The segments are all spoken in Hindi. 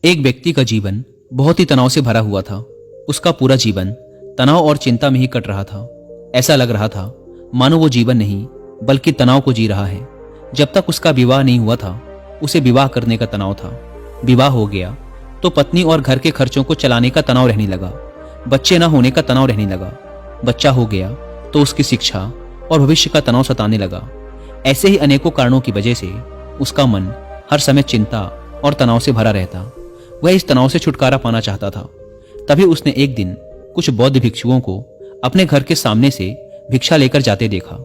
एक व्यक्ति का जीवन बहुत ही तनाव से भरा हुआ था। उसका पूरा जीवन तनाव और चिंता में ही कट रहा था। ऐसा लग रहा था मानो वो जीवन नहीं बल्कि तनाव को जी रहा है। जब तक उसका विवाह नहीं हुआ था उसे विवाह करने का तनाव था। विवाह हो गया तो पत्नी और घर के खर्चों को चलाने का तनाव रहने लगा। बच्चे न होने का तनाव रहने लगा। बच्चा हो गया तो उसकी शिक्षा और भविष्य का तनाव सताने लगा। ऐसे ही अनेकों कारणों की वजह से उसका मन हर समय चिंता और तनाव से भरा रहता। वह इस तनाव से छुटकारा पाना चाहता था। तभी उसने एक दिन कुछ बौद्ध भिक्षुओं को अपने घर के सामने से भिक्षा लेकर जाते देखा।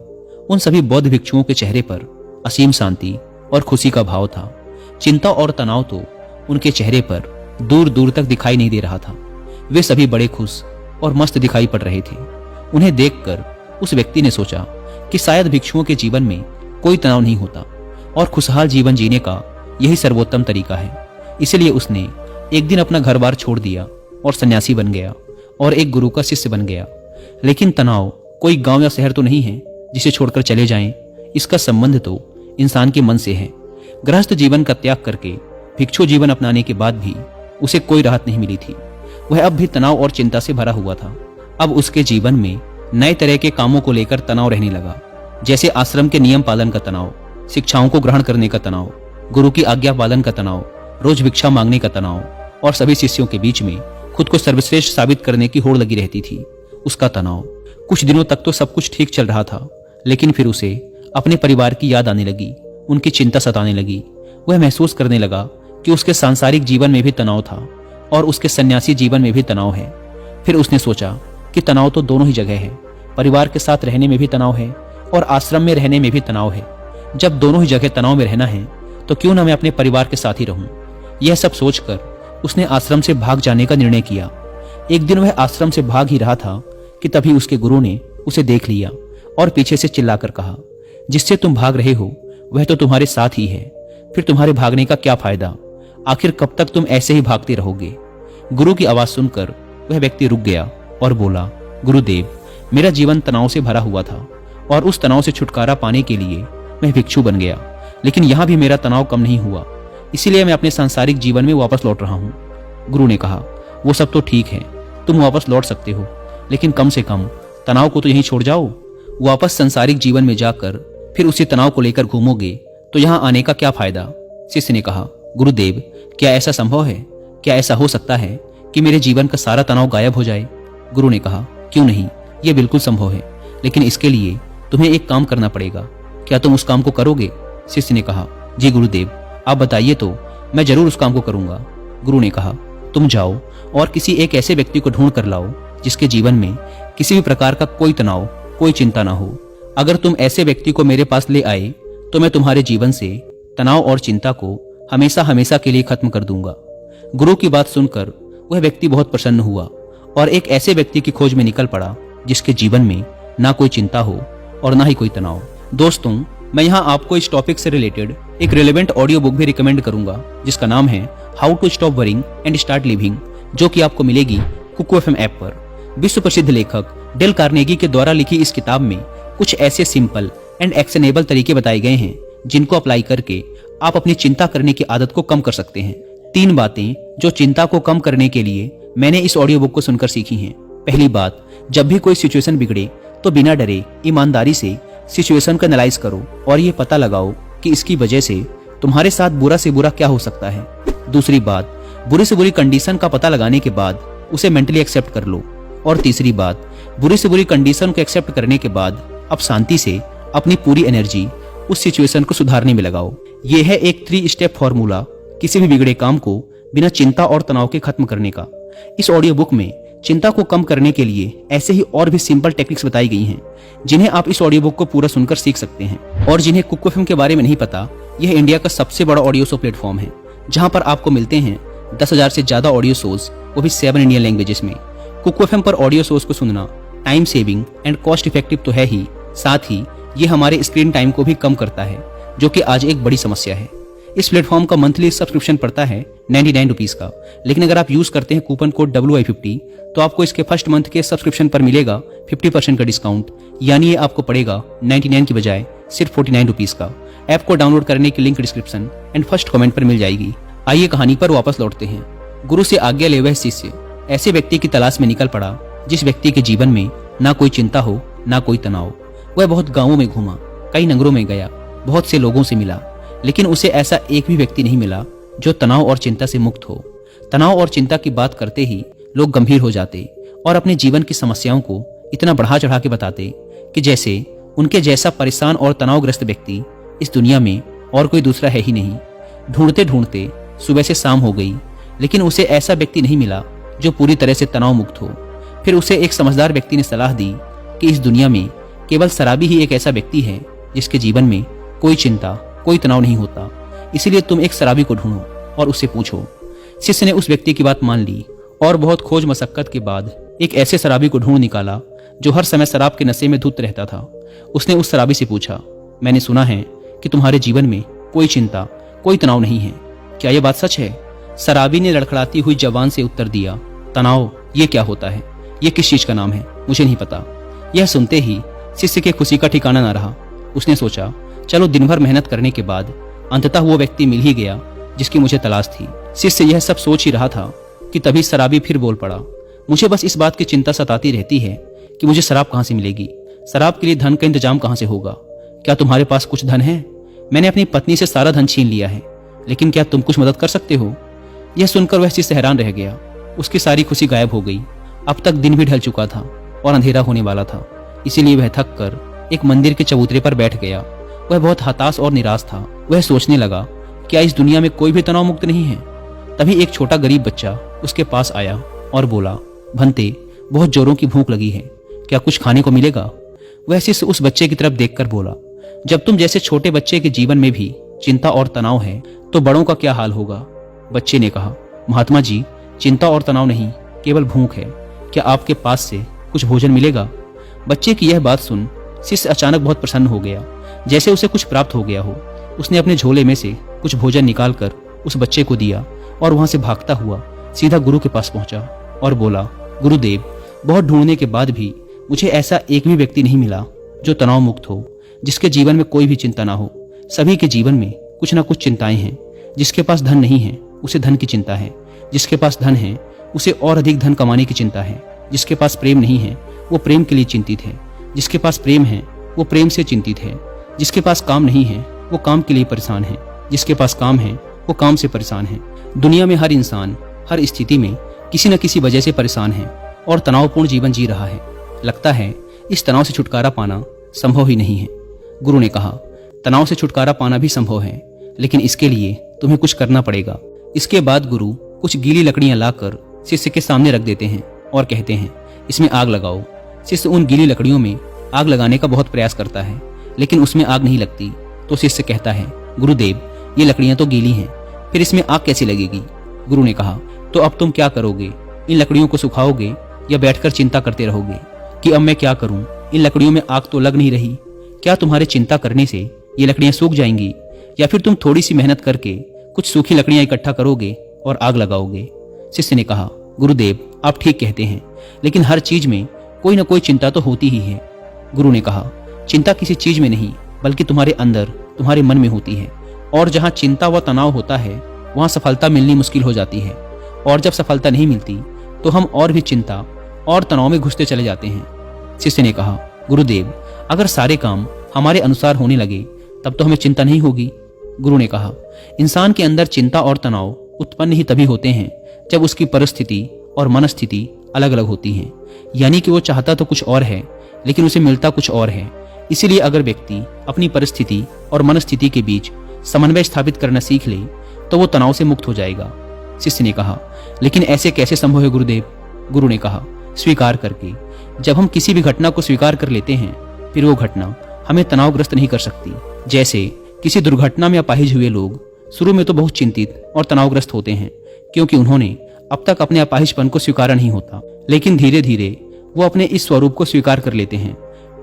उन सभी बौद्ध भिक्षुओं के चेहरे पर असीम शांति और खुशी का भाव था। चिंता और तनाव तो उनके चेहरे पर दूर दूर तक दिखाई नहीं दे रहा था। वे सभी बड़े खुश और मस्त दिखाई पड़ रहे थे। उन्हें देखकर उस व्यक्ति ने सोचा कि शायद भिक्षुओं के जीवन में कोई तनाव नहीं होता और खुशहाल जीवन जीने का यही सर्वोत्तम तरीका है। इसलिए उसने एक दिन अपना घर बार छोड़ दिया और सन्यासी बन गया और एक गुरु का शिष्य बन गया। लेकिन तनाव कोई गांव या शहर तो नहीं है जिसे छोड़कर चले जाएं। इसका संबंध तो इंसान के मन से है। गृहस्थ जीवन का त्याग करके भिक्षु जीवन अपनाने के बाद भी उसे कोई राहत नहीं मिली थी। वह अब भी तनाव और चिंता से भरा हुआ था। अब उसके जीवन में नए तरह के कामों को लेकर तनाव रहने लगा, जैसे आश्रम के नियम पालन का तनाव, शिक्षाओं को ग्रहण करने का तनाव, गुरु की आज्ञा पालन का तनाव, रोज भिक्षा मांगने का तनाव और सभी शिष्यों के बीच में खुद को सर्वश्रेष्ठ साबित करने की होड़ लगी रहती थी। उसका तनाव कुछ दिनों तक तो सब कुछ ठीक चल रहा था, लेकिन फिर उसे अपने परिवार की याद आने लगी। उनकी चिंता सताने लगी। वह महसूस करने लगा कि उसके सांसारिक जीवन में भी तनाव था और उसके सन्यासी जीवन में भी तनाव है। फिर उसने सोचा कि तनाव तो दोनों ही जगह है। परिवार के साथ रहने में भी तनाव है और आश्रम में रहने में भी तनाव है। जब दोनों ही जगह तनाव में रहना है तो क्यों ना मैं अपने परिवार के साथ ही रहूं। यह सब सोचकर उसने आश्रम से भाग जाने का निर्णय किया। एक दिन वह आश्रम से भाग ही रहा था कि तभी उसके गुरु ने उसे देख लिया और पीछे से चिल्लाकर कहा, जिससे तुम भाग रहे हो वह तो तुम्हारे साथ ही है। फिर तुम्हारे भागने का क्या फायदा? आखिर कब तक तुम ऐसे ही भागते रहोगे? गुरु की आवाज सुनकर वह व्यक्ति रुक गया और बोला, गुरुदेव, मेरा जीवन तनाव से भरा हुआ था और उस तनाव से छुटकारा पाने के लिए मैं भिक्षु बन गया। लेकिन यहां भी मेरा तनाव कम नहीं हुआ, इसीलिए मैं अपने सांसारिक जीवन में वापस लौट रहा हूं। गुरु ने कहा, वो सब तो ठीक है, तुम वापस लौट सकते हो, लेकिन कम से कम तनाव को तो यहीं छोड़ जाओ। वापस सांसारिक जीवन में जाकर फिर उसी तनाव को लेकर घूमोगे तो यहां आने का क्या फायदा? शिष्य ने कहा, गुरुदेव, क्या ऐसा संभव है? क्या ऐसा हो सकता है कि मेरे जीवन का सारा तनाव गायब हो जाए? गुरु ने कहा, क्यों नहीं, यह बिल्कुल संभव है, लेकिन इसके लिए तुम्हें एक काम करना पड़ेगा। क्या तुम उस काम को करोगे? शिष्य ने कहा, जी गुरुदेव, आप बताइए तो मैं जरूर उस काम को करूंगा। गुरु ने कहा, तुम जाओ और किसी एक ऐसे व्यक्ति को ढूंढ कर लाओ जिसके जीवन में किसी भी प्रकार का कोई तनाव, कोई चिंता ना हो। अगर तुम ऐसे व्यक्ति को मेरे पास ले आए तो मैं तुम्हारे जीवन से तनाव और चिंता को हमेशा हमेशा के लिए खत्म कर दूंगा। गुरु की बात सुनकर वह व्यक्ति बहुत प्रसन्न हुआ और एक ऐसे व्यक्ति की खोज में निकल पड़ा जिसके जीवन में ना कोई चिंता हो और ना ही कोई तनाव। दोस्तों, मैं यहाँ आपको इस टॉपिक से रिलेटेड एक रिलेवेंट ऑडियो बुक भी रिकमेंड करूंगा जिसका नाम है how to stop worrying and start living, जो कि आपको मिलेगी कुकू एफएम ऐप पर। विश्व प्रसिद्ध लेखक डेल कार्नेगी के द्वारा लिखी इस किताब में कुछ ऐसे सिंपल एंड एक्शनेबल तरीके बताए गए हैं जिनको अप्लाई करके आप अपनी चिंता करने की आदत को कम कर सकते हैं। 3 बातें जो चिंता को कम करने के लिए मैंने इस ऑडियो बुक को सुनकर सीखी हैं। पहली बात, जब भी कोई सिचुएशन बिगड़े तो बिना डरे ईमानदारी से सिचुएशन को एनालाइज करो और ये पता लगाओ कि इसकी वजह से तुम्हारे साथ बुरा से बुरा क्या हो सकता है। दूसरी बात, बुरी से बुरी कंडीशन का पता लगाने के बाद उसे मेंटली एक्सेप्ट कर लो। और तीसरी बात, बुरी से बुरी कंडीशन को एक्सेप्ट करने के बाद अब शांति से अपनी पूरी एनर्जी उस सिचुएशन को सुधारने में लगाओ। यह है एक 3 स्टेप फॉर्मूला किसी भी बिगड़े काम को बिना चिंता और तनाव के खत्म करने का। इस ऑडियो बुक में चिंता को कम करने के लिए ऐसे ही और भी सिंपल टेक्निक्स बताई गई हैं जिन्हें आप इस ऑडियो बुक को पूरा सुनकर सीख सकते हैं। और जिन्हें कुकू एफएम के बारे में नहीं पता, यह इंडिया का सबसे बड़ा ऑडियो शो प्लेटफॉर्म है जहां पर आपको मिलते हैं 10,000 से ज्यादा ऑडियो शोज, वो भी 7 इंडियन लैंग्वेजेस में। कुकू एफएम पर ऑडियो शोज को सुनना time saving and cost effective तो है ही, साथ ही ये हमारे स्क्रीन टाइम को भी कम करता है, जो कि आज एक बड़ी समस्या है। इस प्लेटफॉर्म का मंथली सब्सक्रिप्शन पड़ता है 99 रुपीज का, लेकिन अगर आप यूज करते हैं कूपन कोड WI50 तो आपको इसके फर्स्ट मंथ के सब्सक्रिप्शन पर मिलेगा 50% का डिस्काउंट, यानी ये आपको पड़ेगा 99 की बजाय सिर्फ 49 रुपीज का। ऐप को डाउनलोड करने की link description and first comment पर मिल जाएगी। आइए कहानी पर वापस लौटते हैं। गुरु से आज्ञा ले वह शिष्य ऐसे व्यक्ति की तलाश में निकल पड़ा जिस व्यक्ति के जीवन में ना कोई चिंता हो ना कोई तनाव। वह बहुत गांवों में घूमा, कई नगरों में गया, बहुत से लोगों से मिला, लेकिन उसे ऐसा एक भी व्यक्ति नहीं मिला जो तनाव और चिंता से मुक्त हो। तनाव और चिंता की बात करते ही लोग गंभीर हो जाते और अपने जीवन की समस्याओं को इतना बढ़ा चढ़ा के बताते कि जैसे उनके जैसा परेशान और तनावग्रस्त व्यक्ति इस दुनिया में और कोई दूसरा है ही नहीं। ढूंढते ढूंढते सुबह से शाम हो गई, लेकिन उसे ऐसा व्यक्ति नहीं मिला जो पूरी तरह से तनाव मुक्त हो। फिर उसे एक समझदार व्यक्ति ने सलाह दी कि इस दुनिया में केवल शराबी ही एक ऐसा व्यक्ति है जिसके जीवन में कोई चिंता, कोई तनाव नहीं होता। इसीलिए तुम एक शराबी को ढूंढो और उससे पूछो। शिष्य ने उस व्यक्ति की बात मान ली और बहुत खोज मशक्कत के बाद एक ऐसे शराबी को ढूंढ निकाला जो हर समय शराब के नशे में धुत रहता था। उसने उस शराबी से पूछा, मैंने सुना है कि तुम्हारे जीवन में कोई चिंता, कोई तनाव नहीं है, क्या यह बात सच है? शराबी ने लड़खड़ाती हुई जबान से उत्तर दिया, तनाव ये क्या होता है? ये किस चीज का नाम है? मुझे नहीं पता। यह सुनते ही शिष्य के खुशी का ठिकाना न रहा। उसने सोचा, चलो दिन भर मेहनत करने के बाद अंततः वो व्यक्ति मिल ही गया जिसकी मुझे तलाश थी। शिष्य यह सब सोच ही रहा था कि तभी शराबी फिर बोल पड़ा, मुझे बस इस बात की चिंता सताती रहती है कि मुझे शराब कहाँ से मिलेगी, शराब के लिए धन का इंतजाम कहाँ से होगा? क्या तुम्हारे पास कुछ धन है? मैंने अपनी पत्नी से सारा धन छीन लिया है, लेकिन क्या तुम कुछ मदद कर सकते हो? यह सुनकर वह शिष्य हैरान रह गया। उसकी सारी खुशी गायब हो गई। अब तक दिन भी ढल चुका था और अंधेरा होने वाला था, इसीलिए वह थक कर एक मंदिर के चबूतरे पर बैठ गया। वह बहुत हताश और निराश था। वह सोचने लगा, क्या इस दुनिया में कोई भी तनाव मुक्त नहीं है? तभी एक छोटा गरीब बच्चा उसके पास आया और बोला, भंते, बहुत जोरों की भूख लगी है, क्या कुछ खाने को मिलेगा? वह शिष्य उस बच्चे की तरफ देखकर बोला, जब तुम जैसे छोटे बच्चे के जीवन में भी चिंता और तनाव है तो बड़ों का क्या हाल होगा? बच्चे ने कहा, महात्मा जी, चिंता और तनाव नहीं, केवल भूख है, क्या आपके पास से कुछ भोजन मिलेगा? बच्चे की यह बात सुन शिष्य अचानक बहुत प्रसन्न हो गया, जैसे उसे कुछ प्राप्त हो गया हो। उसने अपने झोले में से कुछ भोजन निकालकर उस बच्चे को दिया और वहां से भागता हुआ सीधा गुरु के पास पहुंचा और बोला, गुरुदेव, बहुत ढूंढने के बाद भी मुझे ऐसा एक भी व्यक्ति नहीं मिला जो तनाव मुक्त हो, जिसके जीवन में कोई भी चिंता ना हो। सभी के जीवन में कुछ ना कुछ चिंताएं हैं। जिसके पास धन नहीं है उसे धन की चिंता है, जिसके पास धन है उसे और अधिक धन कमाने की चिंता है, जिसके पास प्रेम नहीं है वो प्रेम के लिए चिंतित है, जिसके पास प्रेम है वो प्रेम से चिंतित है, जिसके पास काम नहीं है वो काम के लिए परेशान है, जिसके पास काम है वो काम से परेशान है। दुनिया में हर इंसान हर स्थिति में किसी न किसी वजह से परेशान है और तनावपूर्ण जीवन जी रहा है। लगता है इस तनाव से छुटकारा पाना संभव ही नहीं है। गुरु ने कहा, तनाव से छुटकारा पाना भी संभव है, लेकिन इसके लिए तुम्हें कुछ करना पड़ेगा। इसके बाद गुरु कुछ गीली लकड़ियां लाकर शिष्य के सामने रख देते हैं और कहते हैं, इसमें आग लगाओ। शिष्य उन गीली लकड़ियों में आग लगाने का बहुत प्रयास करता है, लेकिन उसमें आग नहीं लगती। तो शिष्य कहता है, गुरुदेव, ये लकड़ियां तो गीली हैं, फिर इसमें आग कैसे लगेगी? गुरु ने कहा, तो अब तुम क्या करोगे? इन लकड़ियों को सुखाओगे या बैठकर चिंता करते रहोगे कि अब मैं क्या करूं? इन लकड़ियों में आग तो लग नहीं रही। क्या तुम्हारे चिंता करने से ये लकड़ियां सूख जाएंगी, या फिर तुम थोड़ी सी मेहनत करके कुछ सूखी लकड़ियां इकट्ठा करोगे और आग लगाओगे? शिष्य ने कहा, गुरुदेव, आप ठीक कहते हैं, लेकिन हर चीज में कोई ना कोई चिंता तो होती ही है। गुरु ने कहा, चिंता किसी चीज में नहीं बल्कि तुम्हारे अंदर, तुम्हारे मन में होती है, और जहां चिंता व तनाव होता है वहां सफलता मिलनी मुश्किल हो जाती है, और जब सफलता नहीं मिलती तो हम और भी चिंता और तनाव में घुसते चले जाते हैं। शिष्य ने कहा, गुरुदेव, अगर सारे काम हमारे अनुसार होने लगे तब तो हमें चिंता नहीं होगी। गुरु ने कहा, इंसान के अंदर चिंता और तनाव उत्पन्न ही तभी होते हैं जब उसकी परिस्थिति और मनस्थिति अलग अलग होती हैं। यानी कि वो चाहता तो कुछ और है लेकिन उसे मिलता कुछ और है। इसीलिए अगर व्यक्ति अपनी परिस्थिति और मनस्थिति के बीच समन्वय स्थापित करना सीख ले तो वो तनाव से मुक्त हो जाएगा। शिष्य ने कहा, लेकिन ऐसे कैसे संभव है गुरुदेव? गुरु ने कहा, स्वीकार करके। जब हम किसी भी घटना को स्वीकार कर लेते हैं फिर वो घटना हमें तनावग्रस्त नहीं कर सकती। जैसे किसी दुर्घटना में अपाहिज हुए लोग शुरू में तो बहुत चिंतित और तनावग्रस्त होते हैं, क्योंकि उन्होंने अब तक अपने अपाहिजपन को स्वीकारा नहीं होता, लेकिन धीरे धीरे वो अपने इस स्वरूप को स्वीकार कर लेते हैं।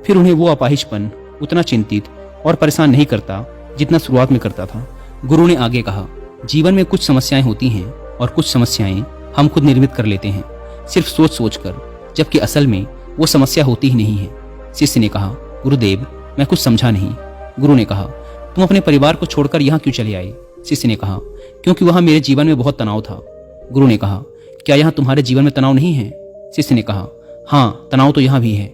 फिर उन्हें वो अपाहिजपन उतना चिंतित और परेशान नहीं करता जितना शुरुआत में करता था। गुरु ने आगे कहा, जीवन में कुछ समस्याएं होती हैं और कुछ समस्याएं हम खुद निर्मित कर लेते हैं सिर्फ सोच सोच कर, जबकि असल में वो समस्या होती ही नहीं है। शिष्य ने कहा, गुरुदेव, मैं कुछ समझा नहीं। गुरु ने कहा, तुम अपने परिवार को छोड़कर यहाँ क्यों चले आए? शिष्य ने कहा, क्योंकि वहां मेरे जीवन में बहुत तनाव था। गुरु ने कहा, क्या यहाँ तुम्हारे जीवन में तनाव नहीं है? शिष्य ने कहा, हाँ, तनाव तो यहाँ भी है।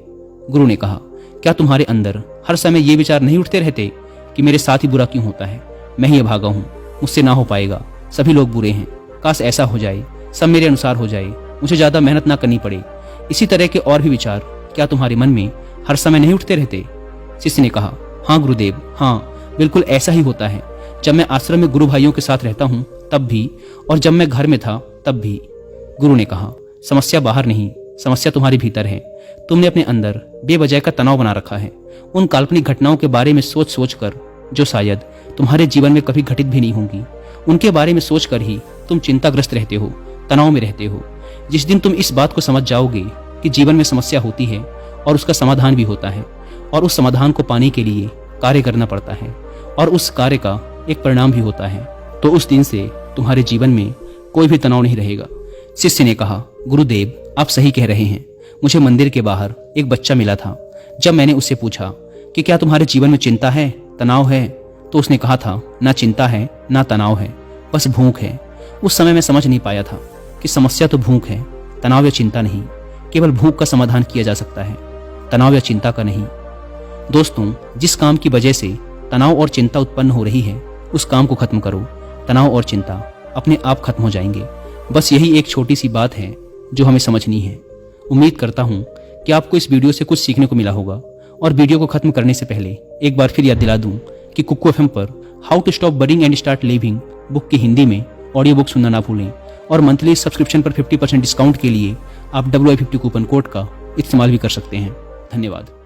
गुरु ने कहा, क्या तुम्हारे अंदर हर समय ये विचार नहीं उठते रहते कि मेरे साथ ही बुरा क्यों होता है? मैं ही अभागा हूँ, मुझसे ना हो पाएगा, सभी लोग बुरे हैं, काश ऐसा हो जाए, सब मेरे अनुसार हो जाए, मुझे ज्यादा मेहनत ना करनी पड़े। इसी तरह के और भी विचार क्या तुम्हारे मन में हर समय नहीं उठते रहते? शिष्य ने कहा, हाँ गुरुदेव, हाँ, बिल्कुल ऐसा ही होता है। जब मैं आश्रम में गुरु भाइयों के साथ रहता हूँ तब भी, और जब मैं घर में था तब भी। गुरु ने कहा, समस्या बाहर नहीं, समस्या तुम्हारे भीतर है। तुमने अपने अंदर बेवजह का तनाव बना रखा है, उन काल्पनिक घटनाओं के बारे में सोच सोच कर जो शायद तुम्हारे जीवन में कभी घटित भी नहीं होंगी। उनके बारे में सोचकर ही तुम चिंताग्रस्त रहते हो, तनाव में रहते हो। जिस दिन तुम इस बात को समझ जाओगे कि जीवन में समस्या होती है और उसका समाधान भी होता है, और उस समाधान को पाने के लिए कार्य करना पड़ता है, और उस कार्य का एक परिणाम भी होता है, तो उस दिन से तुम्हारे जीवन में कोई भी तनाव नहीं रहेगा। शिष्य ने कहा, गुरुदेव, आप सही कह रहे हैं। मुझे मंदिर के बाहर एक बच्चा मिला था। जब मैंने उससे पूछा कि क्या तुम्हारे जीवन में चिंता है, तनाव है, तो उसने कहा था, ना चिंता है, ना तनाव है, बस भूख है। उस समय मैं समझ नहीं पाया था कि समस्या तो भूख है, तनाव या चिंता नहीं। केवल भूख का समाधान किया जा सकता है, तनाव या चिंता का नहीं। दोस्तों, जिस काम की वजह से तनाव और चिंता उत्पन्न हो रही है, उस काम को खत्म करो। तनाव और चिंता अपने आप खत्म हो जाएंगे। बस यही एक छोटी सी बात है जो हमें समझनी है। उम्मीद करता हूँ कि आपको इस वीडियो से कुछ सीखने को मिला होगा। और वीडियो को खत्म करने से पहले एक बार फिर याद दिला दूं कि कुक्कू एफएम पर how to stop worrying and start living book की हिंदी में ऑडियो बुक सुनना ना भूलें। और मंथली सब्सक्रिप्शन पर 50% डिस्काउंट के लिए आप WI50 कूपन कोड का इस्तेमाल भी कर सकते हैं। धन्यवाद।